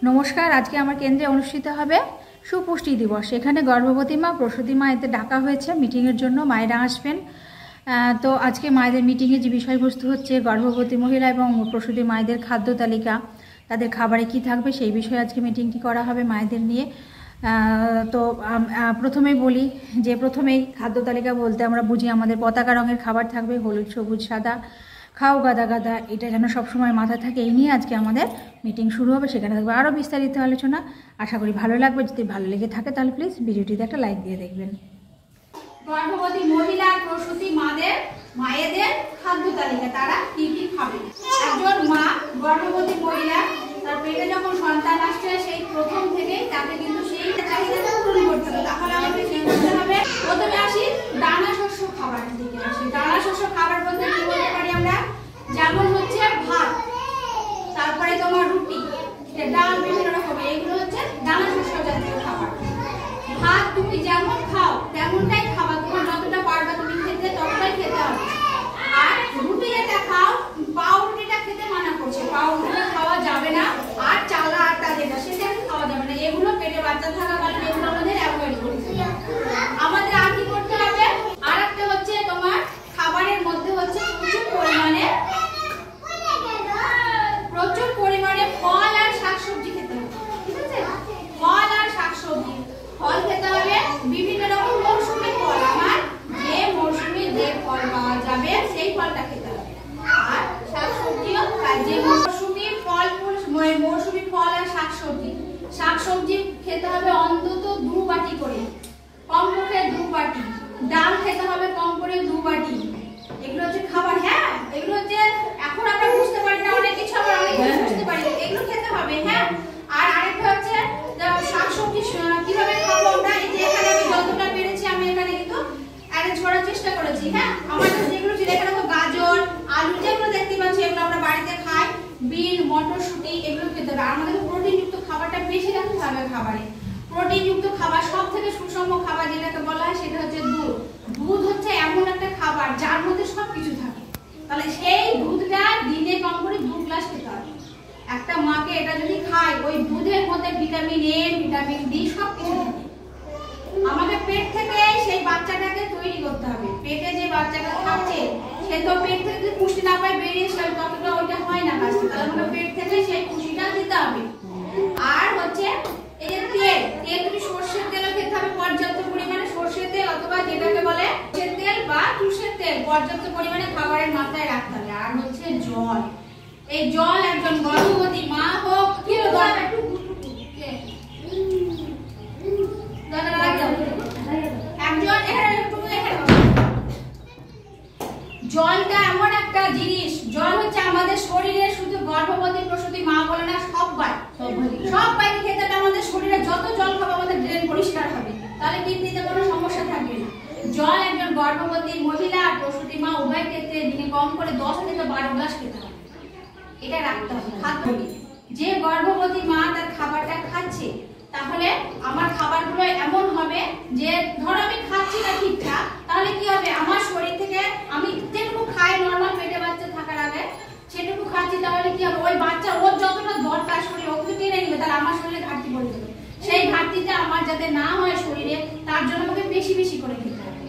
নমস্কার। আজকে আমার কেন্দ্রে অনুষ্ঠিত হবে সুপুষ্টি দিবস। এখানে গর্ভবতী মা, প্রসূতি মা এতে ডাকা হয়েছে মিটিংয়ের জন্য, মায়েরা আসবেন। তো আজকে মায়েদের মিটিংয়ে যে বিষয়বস্তু হচ্ছে গর্ভবতী মহিলা এবং প্রসূতি মায়েদের খাদ্য তালিকা, তাদের খাবারে কি থাকবে সেই বিষয়ে আজকে মিটিংটি করা হবে মায়েদের নিয়ে। তো প্রথমেই বলি যে প্রথমেই খাদ্য তালিকা বলতে আমরা বুঝি আমাদের পতাকা রঙের খাবার থাকবে, হলুদ, সবুজ, সাদা, খাও গাদা গাদা, এটা যেন সবসময় মাথায় থাকে। এই নিয়ে আজকে আমাদের মিটিং শুরু হবে। সেখানে থাকবে আরও বিস্তারিত আলোচনা। আশা করি ভালো লাগবে। যদি ভালো লেগে থাকে তাহলে প্লিজ ভিডিওটিতে একটা লাইক দিয়ে দেখবেন। গর্ভবতী মহিলা, প্রসূতি মায়েদের খাদ্য তালিকা, তারা কি কি খাবে। একজন মা, গর্ভবতী মহিলা, তার পেটে যখন সন্তান আসছে সেই প্রথম থেকেই তাকে কিন্তু সেই চাহিদাটা পূরণ করতে হবে। তাহলে আমাদের কি করতে হবে? প্রথমে আসি দানা শস্য খাবারের দিকে আসি। দানা শস্য খাবার বলতে কি বলতে পারি আমরা? যেমন হচ্ছে ভাত, তারপরে তোমার রুটি, ডাল, বিভিন্ন রকমের, এগুলো হচ্ছে দানা শস্য জাতীয় খাবার। ভাত তুমি যেমন খাও তেমনটাই খাবার, তোমার যতটা পারবা তুমি খেতে ততটাই খেতে হবে। আর রুটি যেটা খাও, পাউরুটিটা খেতে মানা করছে, পাউরুটিটা খাওয়া যাবে না। আর চালা আটা যেটা, সেটা খাওয়া যাবে না। এগুলো পেটে বাচ্চা থাকাকালীন এগুলো আমাদের অ্যাভয়েড করতে হবে। আমাদের আর কি করতে হবে? আর একটা হচ্ছে তোমার খাবারের মধ্যে হচ্ছে প্রচুর পরিমাণে ফল আর শাকসবজি খেতে হবে। ঠিক আছে? ফল আর শাকসবজি, ফল খেতে হবে বিভিন্ন রকম মৌসুমী ফল। আমার যে মৌসুমে যে ফল পাওয়া যাবে সেই ফলটা খেতে হবে। আর শাকসবজিও যে মৌসুমী ফল আর শাকসবজি খেতে হবে অন্তত 2 বাটি করে, কমপক্ষে 2 বাটি। ডাল খেতে হবে কম করে 2 বাটি। এগুলো হচ্ছে খাবার। হ্যাঁ, এগুলো হচ্ছে এখন আমরা বুঝতে পারি না, অনেক কিছু আবার অনেক কিছু বুঝতে পারি, এগুলো খেতে হবে। হ্যাঁ, আর আরেকটা হচ্ছে শাকসবজি কিভাবে খাবো আমরা। এই যে এখানে আমি যতটা পেরেছি আমি এখানে কিন্তু অ্যারেঞ্জ করার চেষ্টা করেছি। হ্যাঁ, আমাদের যেগুলো ছিল এখানে তো গাজর, আলু, যেগুলো দেখতে পাচ্ছি এগুলো আমরা বাড়িতে খাই। বিন, মটরশুঁটি, এগুলো খেতে হবে। আমাদের প্রোটিনযুক্ত খাবারটা বেশি রাখতে হবে খাবারে। প্রোটিনযুক্ত খাবার, সব থেকে সুষম খাবার যেটাকে বলা হয় সেটা হচ্ছে দুধ। দুধ হচ্ছে এমন একটা খাবার যার মধ্যে সবকিছু থাকে। তাহলে সেই দুধটা দিনে কম করে 2 গ্লাস খেতে হবে। একটা মাকে এটা যদি খায়, ওই দুধের মধ্যে ভিটামিন এ, ভিটামিন ডি সবকিছু থাকে। আমাকে পেট থেকে সেই বাচ্চাটাকে তৈরি করতে হবে। পেটে যে বাচ্চাটা থাকছে সে তো পেট থেকে যদি পুষ্টি না পায় বেরিয়ে সে ততটা ওইটা হয় না কাজটা। তাহলে আমাকে পেট থেকে সেই পুষ্টিটা দিতে হবে। আর হচ্ছে এই যে তেল তুমি সরষের তেলও খেতে হবে পর্যাপ্ত পরিমাণে। সরষের তেল অথবা যেটাকে বলে সরষের তেল বা তুষের তেল পর্যাপ্ত পরিমাণে খাবারের মাত্রায় রাখতে হবে। আর হচ্ছে জল। এই জল একজন গর্ভবতী মা হোক, কি জল একটু জলটা এমন একটা জিনিস, জল হচ্ছে আমাদের শরীরে, শুধু গর্ভবতী প্রসূতি মা বলে না, সব বাইরে খেতে হবে। আমাদের শরীরে যত জল খাবো আমাদের ড্রেন পরিষ্কার হবে, তাহলে কিডনিতে কোনো সমস্যা থাকবে না। জল একজন গর্ভবতী মহিলা আর প্রসূতি মা উভয় ক্ষেত্রে দিনে কম করে 10 থেকে 12 গ্লাস খেতে হবে। এটা রাখতে হবে খাদ্য। যে গর্ভবতী মা তার খাবারটা খাচ্ছে, তাহলে আমার খাবারগুলো এমন হবে যে ধরো আমি খাচ্ছি না ঠিকঠাক, তাহলে কি হবে? আমার শরীর থেকে আমি যেটুকু খাই নরমাল পেটে বাচ্চা থাকার আগে সেটুকু খাচ্ছি, তাহলে কি হবে? ওই বাচ্চা ওর যতটা দরকার শরীর ওকে টেনে নেবে, তাহলে আমার শরীরে ঘাটতি পড়ে যাবে। সেই ঘাটতিটা আমার যাতে না হয় শরীরে, তার জন্য আমাকে বেশি বেশি করে খেতে হবে।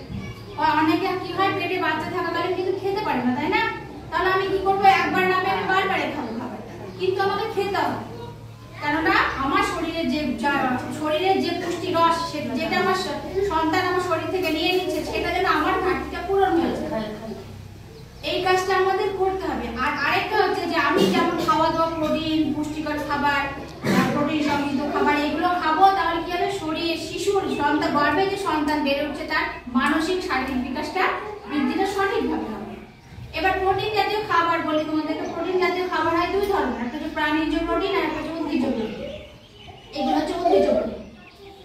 অনেকে কি হয় পেটে বাচ্চা থাকাকালীন কিন্তু খেতে পারে না, তাই না? তাহলে আমি কি করবো? একবার না আমি বারবারে খাবো খাবারটা, কিন্তু আমাকে খেতে হবে। কেননা আমার শরীরে যে পুষ্টি রস যেটা আমার সন্তান আমার শরীর থেকে নিয়ে নিচ্ছে, সেটা যেন আমার ঘাটতিটা পূরণ হয়ে যায়। এই কাজটা আমাদের করতে হবে। আর আরেকটা হচ্ছে যে আমি যেমন খাওয়া দাওয়া, প্রোটিন, পুষ্টিকর খাবার, প্রোটিন সমৃদ্ধ খাবার এগুলো খাবো, তাহলে কি হবে? শরীর শিশুর সন্তান, গর্ভে যে সন্তান বেড়ে উঠছে তার মানসিক শারীরিক বিকাশটা বৃদ্ধিটা সঠিকভাবে হবে। এবার প্রোটিন জাতীয় খাবার বলি তোমাদেরকে। প্রোটিন জাতীয় খাবার হয় 2 ধরনের, একটা হচ্ছে প্রাণীজ প্রোটিন আর একটা হচ্ছে উদ্ভিজ্জ প্রোটিন। এগুলো হচ্ছে উদ্ভিজ্জ প্রোটিন।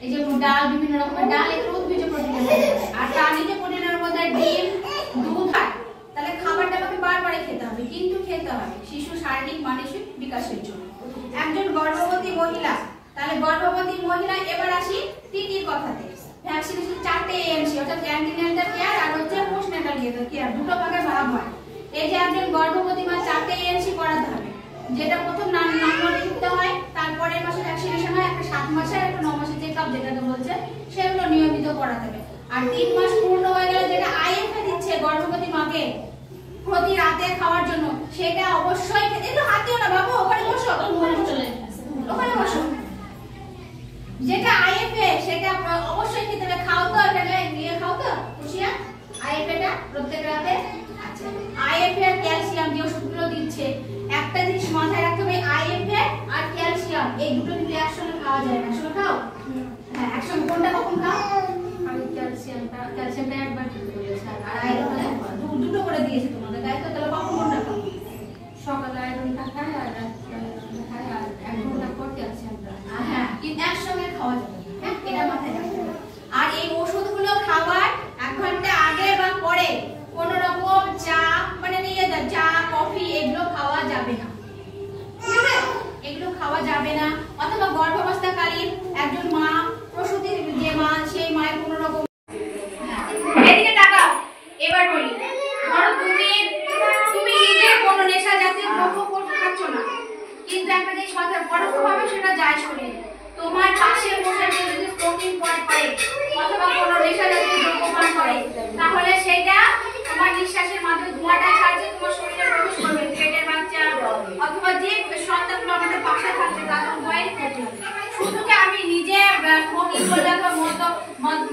এই যে ডাল, বিভিন্ন রকমের ডাল, এগুলো উদ্ভিজ্জ প্রোটিনের মধ্যে। আর প্রাণীজ প্রোটিনের মধ্যে ডিম, দুধ হয়। তাহলে খাবারটা আমাকে বারবারে খেতে হবে, কিন্তু খেতে হবে শিশু শারীরিক মানসিক বিকাশের জন্য। একজন গর্ভবতী মহিলা, তাহলে গর্ভবতী মহিলা, এবার আসি টিটির কথাতে। ভ্যাকসিনেশন 4টে এএনসি, অর্থাৎ অ্যান্টিনেটাল কেয়ার আর হচ্ছে পোস্টনেটাল কেয়ার, দুটো ভাগে ভাগ হয়। এই যে একজন গর্ভবতী মা 4টে এএনসি করাতে হবে, যেটা প্রথম নাম লিখতে হয়, তারপরে মাসে যেটাকে বলছে সেগুলো নিয়মিত করাতে হবে। আর 3 মাস পূর্ণ হয়ে গেলে যেটা আইএফএ দিচ্ছে গর্ভবতী মাকে প্রতি রাতে খাওয়ার জন্য, সেটা অবশ্যই খেতে। একটু হাতেও না বাবু, ওখানে বসো, ওখানে বসো। যেটা আইএফএ সেটা অবশ্যই খেতে হবে। খাও তো, এখানে নিয়ে খাও তো খুশিয়া আইএফএটা প্রত্যেক রাতে। আচ্ছা, আইএফএ আর ক্যালসিয়াম যে ওষুধগুলো দিচ্ছে, একটা জিনিস মাথায় রাখতে হবে, আইএফএ আর ক্যালসিয়াম এই দুটো কিন্তু একসঙ্গে খাওয়া যায় না। একসঙ্গে খাও? হ্যাঁ, একসঙ্গে। কোনটা কখন খাও? আমি ক্যালসিয়ামটা একবার খেতে বলেছি, আর আয়রন দুটো করে দিয়েছে তোমাদের, তাই তো? তাহলে কখন কোনটা খাও? সকালে আয়রনটা খাই আর রাত্রে আয়রনটা খাই, আর 1 ঘন্টা পর ক্যালসিয়ামটা। হ্যাঁ, কিন্তু একসঙ্গে খাওয়া যাবে। হ্যাঁ, এটা মাথায় রাখতে হবে। আর এই ওষুধগুলো খাওয়ার 1 ঘন্টা আগে বা পরে কোন রকম চা মানে চা কফি এগুলো খাওয়া যাবে না, ঠিক আছে? এগুলো খাওয়া যাবে না। অথবা গর্ভাবস্থাকালীন একজন মা, প্রসূতির যে মা, সেই মায়ের কোন রকম। এদিকে তাকাও। এবার বলি, ধরো তুমি নিজে কোনো নেশা জাতীয় দ্রব্য খাচ্ছ না, কিন্তু একটা জিনিস মাথায় পরোক্ষভাবে সেটা যায় শরীরে। তোমার পাশে বসে যদি স্মোকিং করে অথবা কোনো নেশা জাতীয় দ্রব্য পান করে, তাহলে সেটা তোমার নিঃশ্বাসের মাধ্যমে ধোঁয়াটা ছাড়ছে, তোমার শরীরে প্রবেশ করবে। পেটের বাচ্চা অথবা যে সন্তানগুলো আমাদের পাশে থাকছে তাদের ভয়ের ক্ষতি হবে। শুধু যে আমি নিজে স্মোকিং করলে বা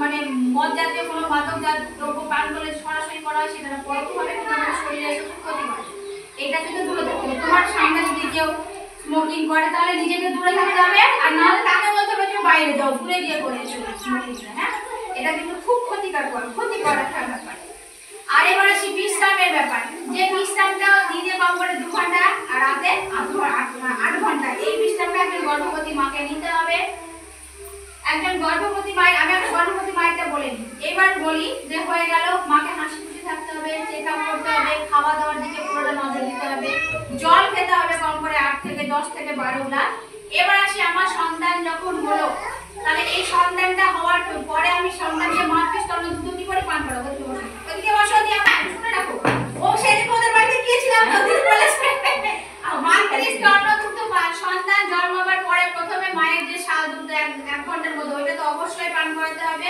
মানে মদ জাতীয় কোনো মাদক দ্রব্য পান করলে সরাসরি করা হয় সেটা পরোক্ষভাবে কিন্তু আমাদের শরীরে ক্ষতি করে। এটা কিন্তু দূরে থাকতে হবে। তোমার সামনে যদি কেউ স্মোকিং করে তাহলে নিজেকে দূরে থাকতে হবে, আর নাহলে তাকে বলতে হবে যে বাইরে যাও, দূরে গিয়ে করে স্মোকিংটা। হ্যাঁ, এটা কিন্তু খুব ক্ষতিকর একটা ব্যাপার। আর এবার আসি বিশ্রামের ব্যাপার। যে বিশ্রামটা দিনে কম করে 2 ঘন্টা আর রাতে 8 ঘন্টা, এই বিশ্রামটা একজন গর্ভবতী মাকে নিতে হবে। একজন গর্ভবতী মায়ের, আমি একটা গর্ভবতী মায়েরটা বলে নিই। এবার বলি যে হয়ে গেল, মাকে হাসি খুশি থাকতে হবে, চেক আপ করতে হবে, খাওয়া দাওয়ার দিকে পুরোটা নজর দিতে হবে, জল খেতে হবে কম করে 8 থেকে 10 থেকে 12 গ্লাস। এবার আসি, আমার সন্তান যখন হলো, তাহলে এই সন্তানটা হওয়ার পরে আমি সন্তানকে মাতৃস্তন্য দুধ কি করে পান করাবো? ওদিকে বসো, দিয়ে শুনে রাখো। ও সেদিন ওদের বাড়িতে গিয়েছিলাম, ওদিকে বলেছে মাতৃস্তন্য দুধ সন্তান জন্ম হবার পরে প্রথমে মায়ের যে শাল দুধ 1 ঘন্টার মধ্যে, ওইটা তো অবশ্যই পান করাতে হবে।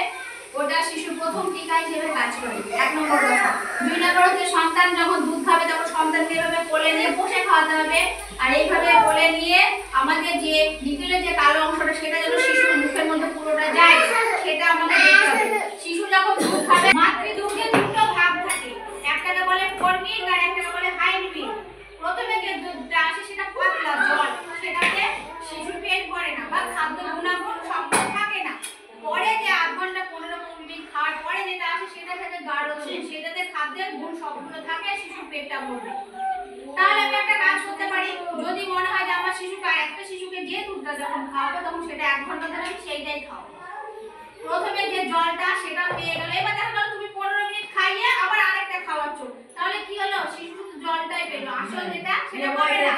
ওটা শিশুর প্রথম টিকা হিসেবে কাজ করে, 1 নম্বর কথা। 2 নম্বর হচ্ছে সন্তান যখন দুধ খাবে তখন সন্তানকে এভাবে কোলে নিয়ে বসে খাওয়াতে হবে। আর এইভাবে কোলে নিয়ে আমাদের যে নিপিলের যে কালো অংশটা, সেটা যেন শিশুর মুখের মধ্যে পুরোটা যায়, সেটা আমাদের দেখতে হবে। শিশু যখন দুধ খাবে, মাতৃদুগ্ধে 2টো ভাগ থাকে, একটাকে বলে ফরমিক আর একটাকে বলে হাইড্রিক। প্রথমে যে দুধটা আসে সেটা পাতলা জল, সেটাতে শিশুর পেট ভরে না বা খাদ্য গুণাগুণ সম্পূর্ণ থাকে না। পরে যে 8 ঘন্টা 15 মিনিট খাওয়ার পরে যেটা আসে সেটা থেকে গাঢ় দুধ, সেটাতে খাদ্যের গুণ সম্পূর্ণ থাকে, শিশুর পেটটা ভরবে। তাহলে আমি একটা কাজ করতে পারি, যদি মনে হয় যে আমার একটা শিশুকে যে দুধটা যখন খাওয়াবো তখন সেটা 1 ঘন্টা ধরে আমি সেইটাই খাওয়াবো। প্রথমে যে জলটা সেটা পেয়ে গেল, এবার দেখা গেল তুমি 15 মিনিট খাইয়ে আবার আরেকটা খাওয়াচ্ছ, তাহলে কি হলো? শিশু শুধু জলটাই পেলো, আসল যেটা সেটা পাবে না।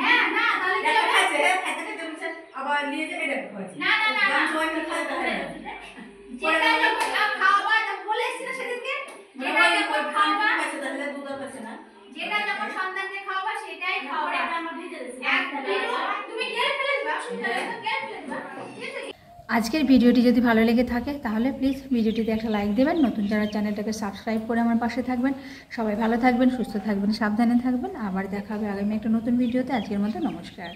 হ্যাঁ, না তাহলে কি হবে? আবার নিয়ে যাবে এটা খাওয়াচ্ছি। না যেটা যখন খাওয়াবা, বলেছি না সেদিনকে, যেটা যখন খাওয়াবা তাহলে দুধ আছে না, যেটা যখন সন্তানকে খাওয়াবা সেটাই খাওয়াবা। তুমি খেয়ে ফেলে দিবা, অসুবিধা নেই, খেয়ে ফেলে দিবা, ঠিক আছে? আজকের ভিডিওটি যদি ভালো লেগে থাকে তাহলে প্লিজ ভিডিওটিতে একটা লাইক দেবেন, নতুন যারা চ্যানেলটাকে সাবস্ক্রাইব করে আমার পাশে থাকবেন। সবাই ভালো থাকবেন, সুস্থ থাকবেন, সাবধানে থাকবেন। আবার দেখা হবে আগামী একটা নতুন ভিডিওতে। আজকের মতো নমস্কার।